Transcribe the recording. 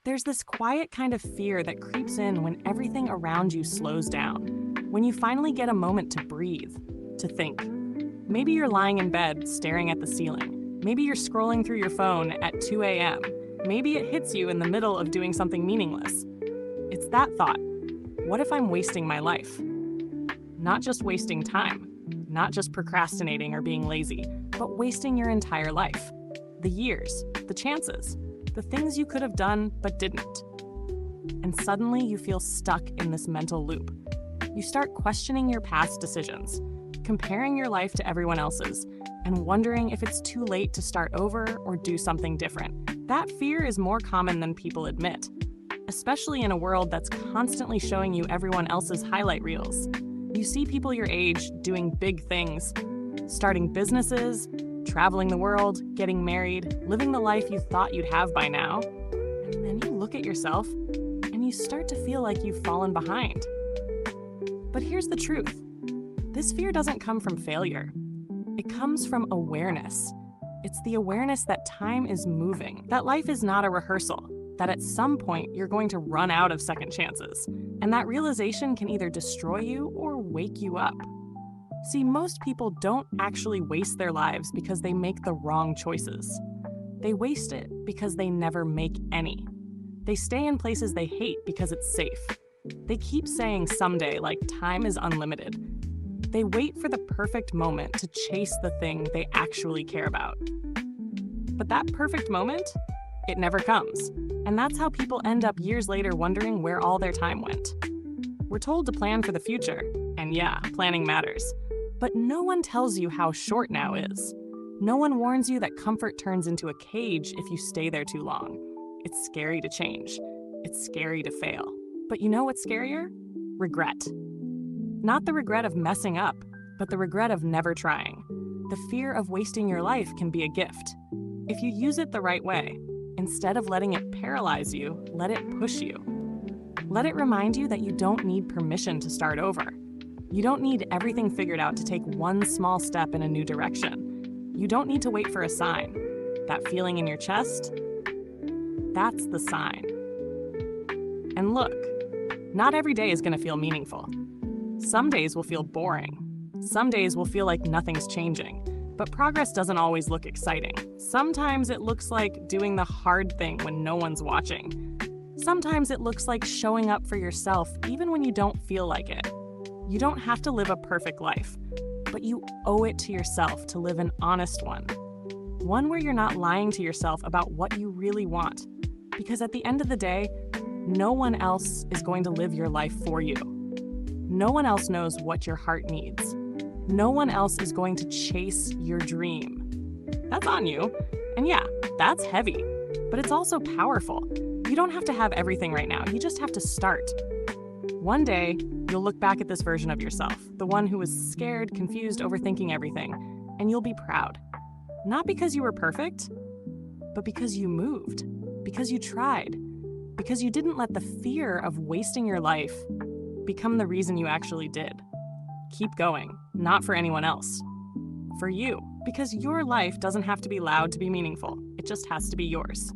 There's this quiet kind of fear that creeps in when everything around you slows down, when you finally get a moment to breathe, to think. Maybe you're lying in bed staring at the ceiling. Maybe you're scrolling through your phone at 2 a.m. Maybe it hits you in the middle of doing something meaningless. It's that thought. What if I'm wasting my life? Not just wasting time, not just procrastinating or being lazy, but wasting your entire life. The years, the chances, the things you could have done but didn't. And suddenly you feel stuck in this mental loop. You start questioning your past decisions, comparing your life to everyone else's, and wondering if it's too late to start over or do something different. That fear is more common than people admit, especially in a world that's constantly showing you everyone else's highlight reels. You see people your age doing big things, starting businesses, traveling the world, getting married, living the life you thought you'd have by now. And then you look at yourself and you start to feel like you've fallen behind. But here's the truth. This fear doesn't come from failure. It comes from awareness. It's the awareness that time is moving, that life is not a rehearsal, that at some point you're going to run out of second chances. And that realization can either destroy you or wake you up. See, most people don't actually waste their lives because they make the wrong choices. They waste it because they never make any. They stay in places they hate because it's safe. They keep saying someday, like time is unlimited. They wait for the perfect moment to chase the thing they actually care about. But that perfect moment, it never comes. And that's how people end up years later wondering where all their time went. We're told to plan for the future, and yeah, planning matters. But no one tells you how short now is. No one warns you that comfort turns into a cage if you stay there too long. It's scary to change. It's scary to fail. But you know what's scarier? Regret. Not the regret of messing up, but the regret of never trying. The fear of wasting your life can be a gift. If you use it the right way, instead of letting it paralyze you, let it push you. Let it remind you that you don't need permission to start over. You don't need everything figured out to take one small step in a new direction. You don't need to wait for a sign. That feeling in your chest, that's the sign. And look, not every day is going to feel meaningful. Some days will feel boring. Some days will feel like nothing's changing. But progress doesn't always look exciting. Sometimes it looks like doing the hard thing when no one's watching. Sometimes it looks like showing up for yourself even when you don't feel like it. You don't have to live a perfect life, but you owe it to yourself to live an honest one. One where you're not lying to yourself about what you really want. Because at the end of the day, no one else is going to live your life for you. No one else knows what your heart needs. No one else is going to chase your dream. That's on you. And yeah, that's heavy, but it's also powerful. You don't have to have everything right now. You just have to start. One day, you'll look back at this version of yourself, the one who was scared, confused, overthinking everything, and you'll be proud. Not because you were perfect, but because you moved, because you tried, because you didn't let the fear of wasting your life become the reason you actually did. Keep going, not for anyone else. For you, because your life doesn't have to be loud to be meaningful. It just has to be yours.